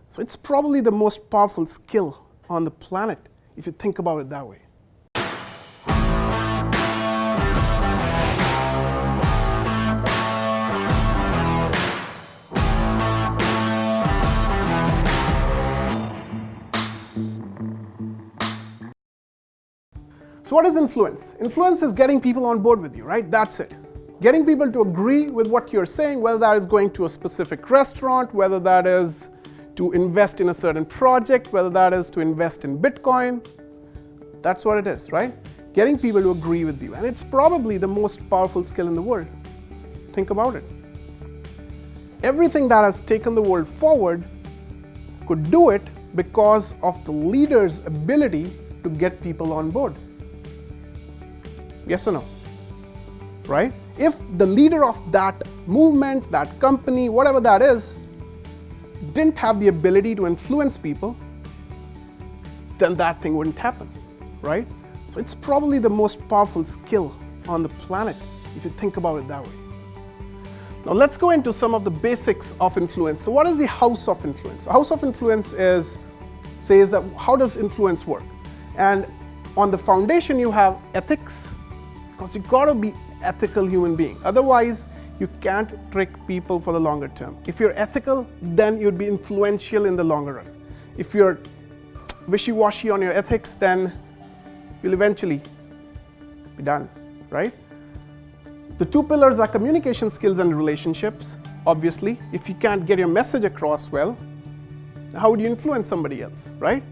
So it's probably the most powerful skill on the planet, if you think about it that way. So what is influence? Influence is getting people on board with you, right? That's it. Getting people to agree with what you're saying, whether that is going to a specific restaurant, whether that is to invest in a certain project, whether that is to invest in Bitcoin. That's what it is, right? Getting people to agree with you. And it's probably the most powerful skill in the world. Think about it. Everything that has taken the world forward could do it because of the leader's ability to get people on board. Yes or no? Right? If the leader of that movement, that company, whatever that is, didn't have the ability to influence people, then that thing wouldn't happen, right? So it's probably the most powerful skill on the planet, if you think about it that way. Now let's go into some of the basics of influence. So what is the house of influence? The house of influence says that how does influence work? And on the foundation you have ethics, because you've got to be ethical human being. Otherwise, you can't trick people for the longer term. If you're ethical, then you'd be influential in the longer run. If you're wishy-washy on your ethics, then you'll eventually be done, right? The two pillars are communication skills and relationships. Obviously, if you can't get your message across well, how would you influence somebody else, right?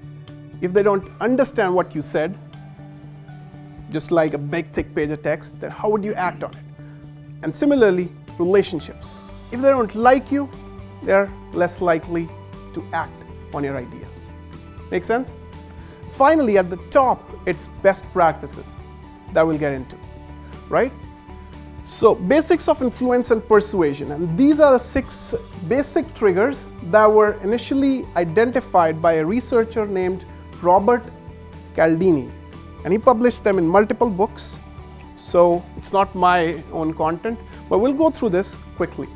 If they don't understand what you said, just like a big thick page of text, then how would you act on it? And similarly, relationships. If they don't like you, they're less likely to act on your ideas. Make sense? Finally, at the top, it's best practices that we'll get into, right? So, basics of influence and persuasion. And these are the 6 basic triggers that were initially identified by a researcher named Robert Cialdini. And he published them in multiple books. So it's not my own content, but we'll go through this quickly.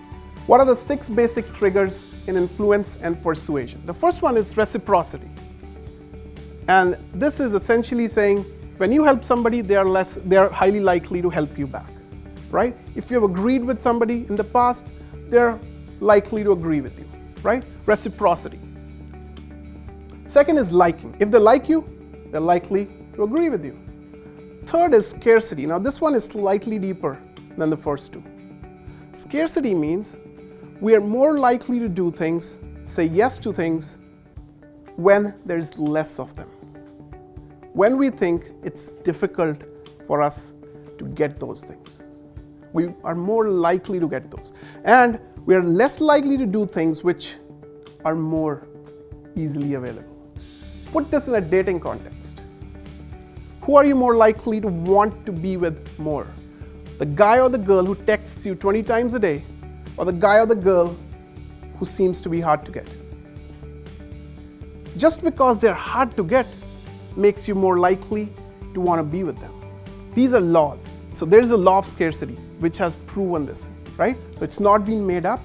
What are the 6 basic triggers in influence and persuasion? The first one is reciprocity. And this is essentially saying when you help somebody, they are highly likely to help you back, right? If you have agreed with somebody in the past, they're likely to agree with you, right? Reciprocity. Second is liking. If they like you, they're likely to agree with you. Third is scarcity. Now this one is slightly deeper than the first 2. Scarcity means we are more likely to do things, say yes to things, when there's less of them. When we think it's difficult for us to get those things. We are more likely to get those. And we are less likely to do things which are more easily available. Put this in a dating context. Who are you more likely to want to be with more? The guy or the girl who texts you 20 times a day, or the guy or the girl who seems to be hard to get? Just because they're hard to get makes you more likely to want to be with them. These are laws. So there's a law of scarcity which has proven this, right? So it's not been made up.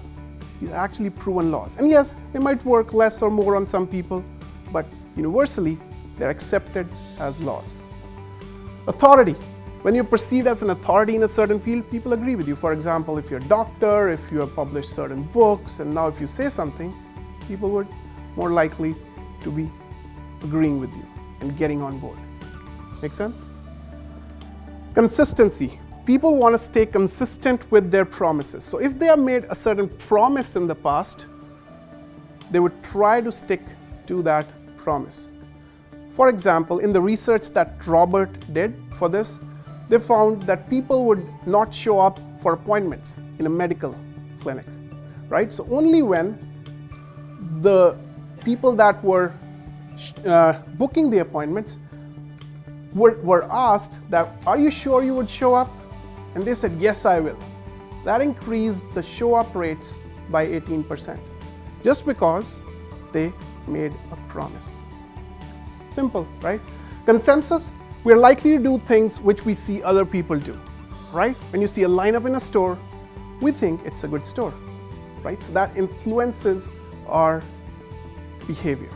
These are actually proven laws. And yes, they might work less or more on some people, but universally, they're accepted as laws. Authority. When you're perceived as an authority in a certain field, people agree with you. For example, if you're a doctor, if you have published certain books, and now if you say something, people would more likely to be agreeing with you and getting on board. Make sense? Consistency. People want to stay consistent with their promises. So if they have made a certain promise in the past, they would try to stick to that promise. For example, in the research that Robert did for this, they found that people would not show up for appointments in a medical clinic, right? So only when the people that were booking the appointments were asked that, are you sure you would show up? And they said, yes, I will. That increased the show up rates by 18%, just because they made a promise. Simple, right? Consensus, we're likely to do things which we see other people do, right? When you see a lineup in a store, we think it's a good store, right? So that influences our behavior.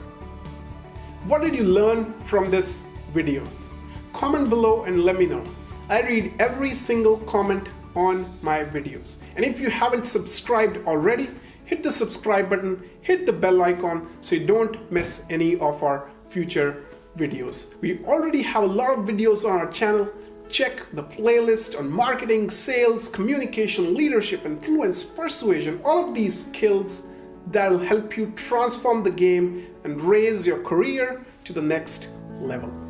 What did you learn from this video? Comment below and let me know. I read every single comment on my videos. And if you haven't subscribed already, hit the subscribe button, hit the bell icon so you don't miss any of our future videos. We already have a lot of videos on our channel. Check the playlist on marketing, sales, communication, leadership, influence, persuasion, all of these skills that will help you transform the game and raise your career to the next level.